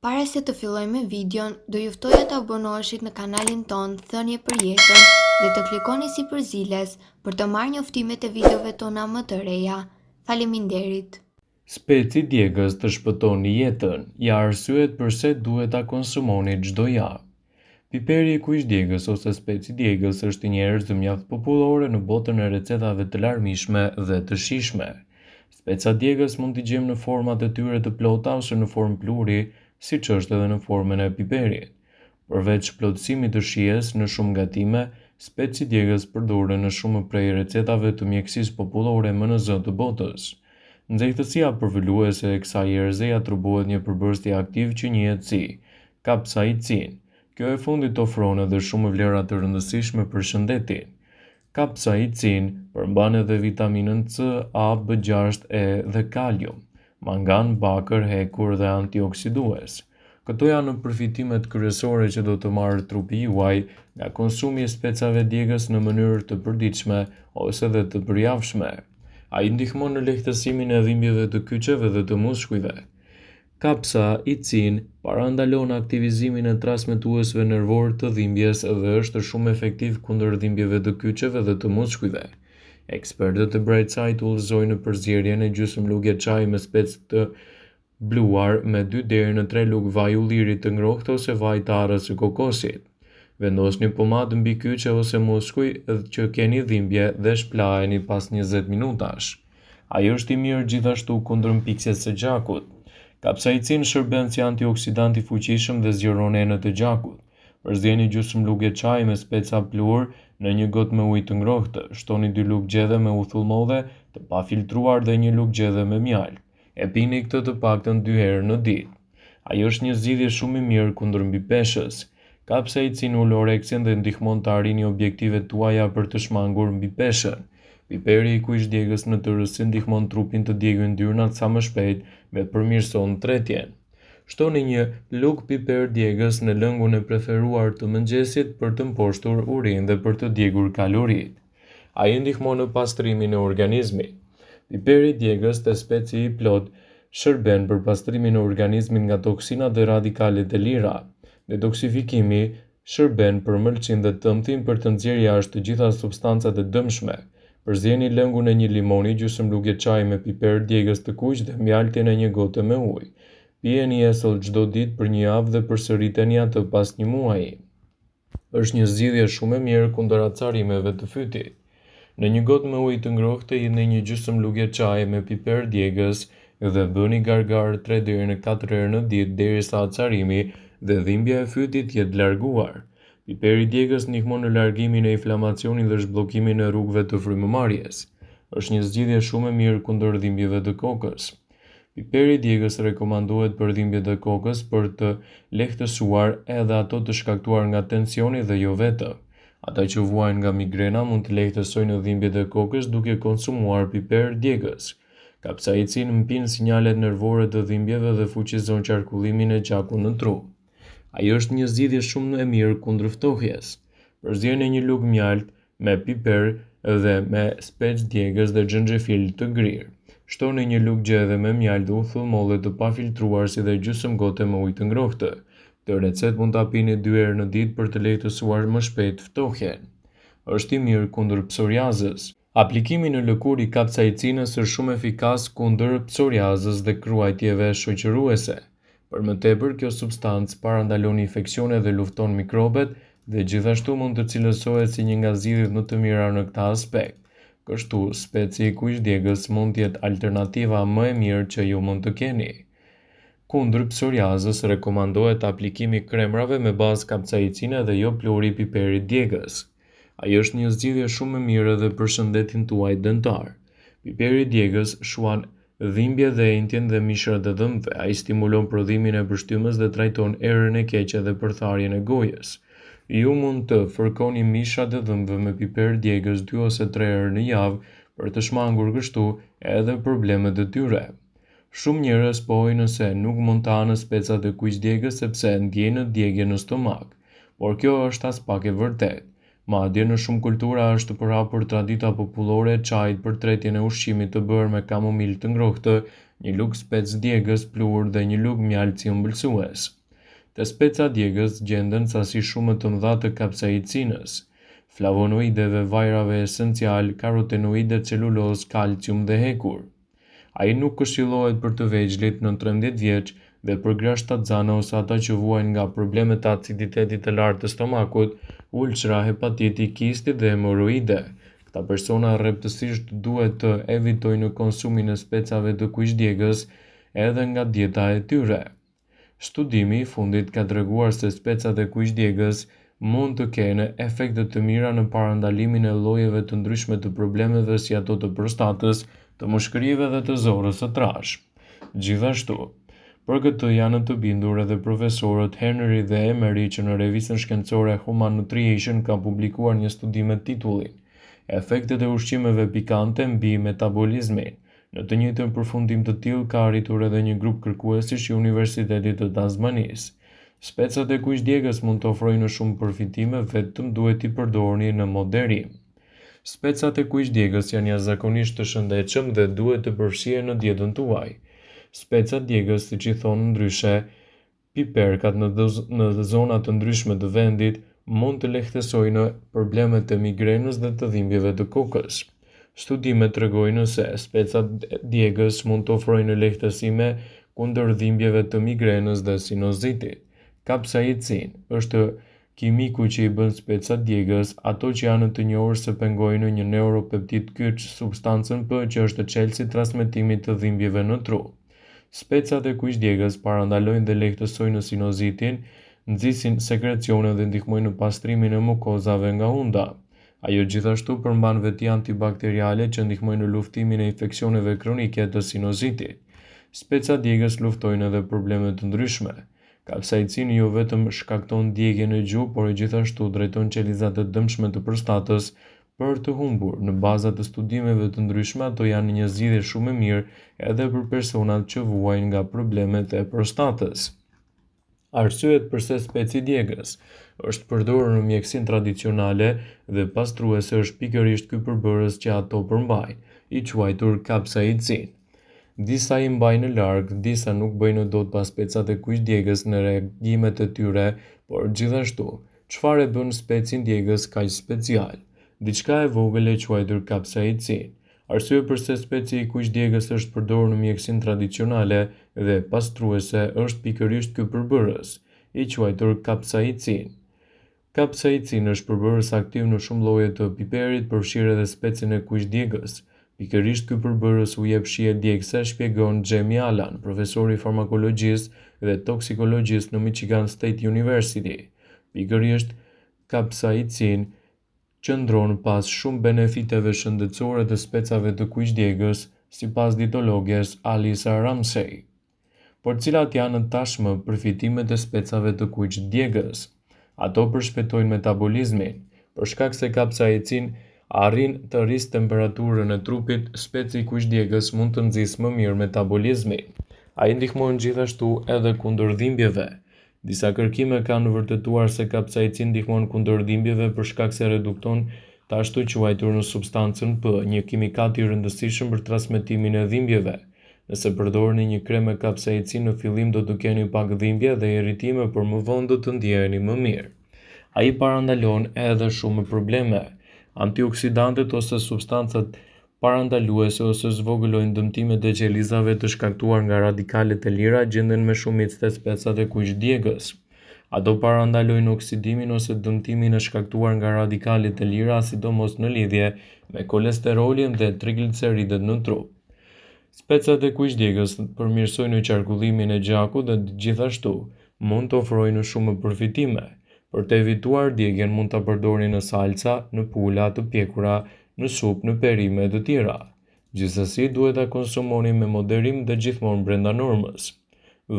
Para se të fillojmë me videon, do ju ftoja të abonoheshit në kanalin ton Thënie për Jetën dhe të klikoni si përziles për të marrë njoftimet e videove tona më të reja. Faleminderit. Speci djegës të shpëtoni jetën, ja arsyet pse duhet ta konsumoni çdo javë. Piperi i kuq djegës ose speci djegës është një erëzë mjaft popullore në botën e recetave të larmishme dhe të shijshme. Speca djegës mund t'i gjejmë në format e tyre të plota ose në formë pluri, siç është edhe në formën e piperit. Përveç plotësimit të shijes në shumë gatime, speci djegës përdoren në shumë prej recetave të mjekësisë popullore më në zë të botës. Nxehtësia përvoluese e kësaj erëze ja atribuohet një përbërësi aktiv që njihet si kapsaicin. Kjo e fundit ofron edhe shumë vlera të rëndësishme për shëndetin. Kapsaicin përmban edhe vitaminën C, A, B6, E dhe kalium, mangan, bakër, hekur dhe antioksidues. Këto janë përfitimet kryesore që do të marrë trupi juaj nga konsumi i specave djegës në mënyrë të përditshme ose dhe të përjavshme. Ai ndihmon në lehtësimin e dhimbjeve të kyçeve dhe të muskujve. Kapsaicin parandalon aktivizimin e transmetuesve nervor të dhimbjes dhe është shumë efektiv kundër dhimbjeve të kyçeve dhe të muskujve. Ekspertët e Brightside udhëzojnë në përzierjen e gjysmëlugje çaji me specë të bluar me 2 deri në 3 lugë vaj ulliri të ngrohtë ose vaj të arrës së kokosit. Vendosni pomadë mbi kyçe ose muskuj që keni dhimbje dhe shplaheni pas 20 minutash. Ai është i mirë gjithashtu kundër mpiksjes së gjakut. Kapsaicin shërben si antioksidant i fuqishëm dhe zgjeron enët e gjakut. Përzjeni gjysmëlugje çaji me speca plur në një gotë me ujë të ngrohtë. Shtoni 2 lugë gjedhe me uthull modhe të pafiltruar dhe 1 lugë gjedhe me mjalë. E pini këtë të paktën 2 herë në ditë. Ai është një zgjidhje shumë i mirë kundër mbipeshës. Kapsaicin uloreksin dhe ndihmon të arrini objektivet tuaja për të shmangur mbipeshën. Piperi i kuq djegës në tërësi ndihmon trupin të djegë yndyrnat sa më shpejt dhe përmirëson tretjen. Shtoni 1 lugë piper djegës në lëngun e preferuar të mëngjesit për të mposhtur urinë dhe për të djegur kaloritë. Ai ndihmon në pastrimin e organizmit. Piperi djegës te speci i plot shërben për pastrimin e organizmit nga toksinat dhe radikalet e lira. Detoksifikimi shërben për mëlçin dhe tëmtin për të nxjerrë jashtë të gjitha substancat e dëmshme. Përzjeni lëngun e 1 limoni, gjysmëlugje çaji me piper djegës të kuq dhe mjaltin e 1 gote me ujë. Pijeni esëll çdo ditë për 1 javë dhe përsëriteni atë pas 1 muaji. Është një zgjidhje shumë e mirë kundër acarimeve të fytit. Në 1 gotë me ujë të ngrohtë hidhni 1 gjysmëlugje çaji me piper djegës dhe bëni gargar 3 deri në 4 herë në ditë derisa acarimi dhe dhimbja e fytit jetë larguar. Piperi djegës ndihmon në largimin e inflamacionit dhe zhbllokimin e rrugëve të frymëmarrjes. Është një zgjidhje shumë e mirë kundër dhimbjeve të kokës. Piperi djegës rekomandohet për dhimbjet e kokës për të lehtësuar edhe ato të shkaktuar nga tensioni dhe jo vetëm. Ata që vuajnë nga migrena mund të lehtësojnë dhimbjet e kokës duke konsumuar piper djegës. Kapsaicin mpin sinjalet nervore të dhimbjeve dhe fuqizon qarkullimin e gjakut në tru. Ai është një zgjidhje shumë e mirë kundër ftohjes. Përzjeni 1 lugë mjalt me piper dhe me spec djegës dhe xhenxhefil të grirë. Shtoni 1 lugë gjedhe me mjaltë dhe uthull molle të pafiltruar si dhe gjysmë gote me ujë të ngrohtë. Këtë recetë mund ta pini 2 herë në ditë për të lehtësuar më shpejt ftohjen. Është i mirë kundër psoriazës. Aplikimi në lëkurë i kapsaicinës është shumë efikas kundër psoriazës dhe kruajtjeve shoqëruese. Për më tepër, kjo substancë parandalon infeksione dhe lufton mikrobet dhe gjithashtu mund të cilësohet si një nga zgjidhjet më të mira në këtë aspekt. Kështu, speci i kuq djegës mund të jetë alternativa më e mirë që ju mund të keni. Kundër psoriazës rekomandohet aplikimi kremrave me bazë kapsaicine dhe jo pluri i piperit djegës. Ai është një zgjidhje shumë e mirë edhe për shëndetin tuaj dëntar. Piperi djegës shuan dhimbje dhe entjen dhe mishrat e dhëmbëve. Ai stimulon prodhimin e përshtymes dhe trajton erën e keqe dhe përtharjen e gojës. Ju mund të fërkoni mishrat e dhëmbëve me piper djegës 2 ose 3 herë në javë për të shmangur kështu edhe problemet e tyre. Shumë njerëz pohojnë nëse nuk mund të hanë specat e kuq djegës sepse ndjejnë djegje në stomak, por kjo është as pak e vërtetë. Madje në shumë kultura është të përhapur tradita popullore e çajit për tretjen e ushqimit të bërë me kamomilë të ngrohtë një lugë spec djegës pluhur dhe një lugë mjaltësi ëmbëlsues. Te speca djegës gjenden sasi shumë të mëdha të kapsaicinës, flavonoideve, vajrave esencial, karotenoide, celulozë, kalcium dhe hekur. Ai nuk këshillohet për të vegjëlit në 13 vjeç dhe për grashtat zana ose ata që vuajnë nga problemet të aciditetit të lartë të stomakut, ulçra, hepatiti, kisti dhe hemoroide. Këta persona rreptësisht duhet të evitojnë konsumin e specave të kuqdjegës edhe nga dieta e tyre. Studimi i fundit ka treguar se specat e kuqdjegës mund të kenë efekte të mira në parandalimin e llojeve të ndryshme të problemeve si ato të prostatës, të mushkërive dhe të zorrës së trashë. Gjithashtu, për këtë janë të bindur edhe profesorët Henry dhe Emery që në revistën shkencore Human Nutrition ka publikuar një studim me titullin Efektet e ushqimeve pikante mbi metabolizmin. Në të njëjtën përfundim të tillë ka arritur edhe një grup kërkuesish i Universitetit të Tasmanisë. Specat e kuqdjegës mund të ofrojnë shumë përfitime, vetëm duhet i përdorni në moderim. Specat e kuqdjegës janë jashtëzakonisht të shëndetshëm dhe duhet të përfshihen në dietën tuaj. Specat djegës, siç i thonë ndryshe, piperkat në zona të ndryshme të vendit, mund të lehtësojnë problemet e migrenës dhe të dhimbjeve të kokës. Studimet tregojnë se specat djegës mund të ofrojnë lehtësime kundër dhimbjeve të migrenës dhe sinuzitit. Kapsaicin është kimiku që i bën specat djegës, ato që janë të njohur se pengojnë një neuropeptid kyç, substancën P që është çelësi i transmetimit të dhimbjeve në tru. Specat e kuqdjegës parandalojnë dhe lehtësojnë sinuzitin, nxisin sekrecione dhe ndihmojnë në pastrimin e mukozave nga unda. Ajo gjithashtu përmban veti antibakteriale që ndihmojnë në luftimin e infeksioneve kronike të sinuzitit. Specat djegës luftojnë edhe probleme të ndryshme. Kapsaicini jo vetëm shkakton djegjen e gjuhë, por gjithashtu drejton qelizat e dëmshme të prostatës për të humbur. Në baza të studimeve të ndryshme, ato janë një zgjidhje shumë e mirë edhe për personat që vuajnë nga problemet e prostatës. Arsyet pse speci djegës është përdorur në mjekësinë tradicionale dhe pastruese është pikërisht ky përbërës që ato përmbajnë, i quajtur kapsaicin. Disa i mbajnë larg, disa nuk bëjnë dot pas specat e kuqdjegës në reagimet e tyre, por gjithashtu, çfarë e bën specin djegës kaq special? Diçka e vogël e quajtur kapsaicin. Arsye pse speci i kuqdjegës është përdorur në mjekësinë tradicionale dhe pastruese është pikërisht ky përbërës, i quajtur kapsaicin. Kapsaicin është përbërës aktiv në shumë lloje të piperit, përfshirë edhe specin e kuqdjegës. Pikërisht ky përbërës u jep shije djegëse, shpjegon Jamie Allan, profesor i farmakologjisë dhe toksikologjisë në Michigan State University. Pikërisht kapsaicin qëndron pas shumë benefiteve shëndetësore të specave të kuqdjegës, sipas dietologes Alisa Ramsey. Por cilat janë tashmë përfitimet e specave të kuqdjegës? Ato përshpejtojnë metabolizmin. Për shkak se kapsaicin arrin të rrisë temperaturën e trupit, speci i kuqdjegës mund të nxjisë më mirë metabolizmin. Ai ndihmon gjithashtu edhe kundër dhimbjeve. Disa kërkime kanë vërtetuar se kapsaicin ndihmon kundër dhimbjeve për shkak se redukton të ashtu quajtur në substancën P, një kimikat i rëndësishëm për transmetimin e dhimbjeve. Nëse përdorni një krem me kapsaicin në fillim do të keni pak dhimbje dhe irritime, por më vonë do të ndjeheni më mirë. Ai parandalon edhe shumë probleme. Antioksidantet ose substancat parandaluese ose zvogëlojnë dëmtimet e qelizave të shkaktuar nga radikalet e lira gjenden me shumicë të specat e kuqdjegës. Ato parandalojnë oksidimin ose dëmtimin e shkaktuar nga radikalet e lira, sidomos në lidhje me kolesterolin dhe trigliceridet në trup. Specat e kuqdjegës përmirësojnë qarkullimin e gjakut dhe gjithashtu mund të ofrojnë shumë përfitime. Për të evituar djegjen mund ta përdorni në salca, në pula të pjekura, në supë, në perime e të tjera. Gjithsesi duhet ta konsumoni me moderim dhe gjithmonë brenda normës.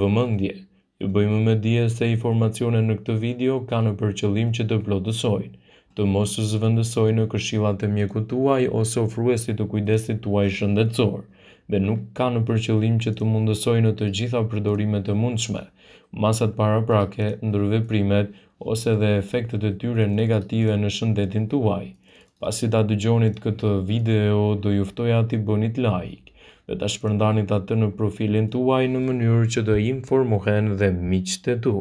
Vëmendje. Ju bëjmë me dije se informacionet në këtë video kanë për qëllim që të plotësojnë, të mos zëvendësojnë në këshillat e mjekut tuaj ose ofruesit të kujdesit tuaj shëndetësor, dhe nuk kanë për qëllim që të mundësojnë të gjitha përdorimet e mundshme, masat paraprake, ndërveprimet ose dhe efektet e tyre negative në shëndetin tuaj. Pasi ta dëgjonit këtë video, do ju ftoja t'i bënit like. dhe ta shpërndanit atë në profilin tuaj në mënyrë që të informohen dhe miqtë e tu.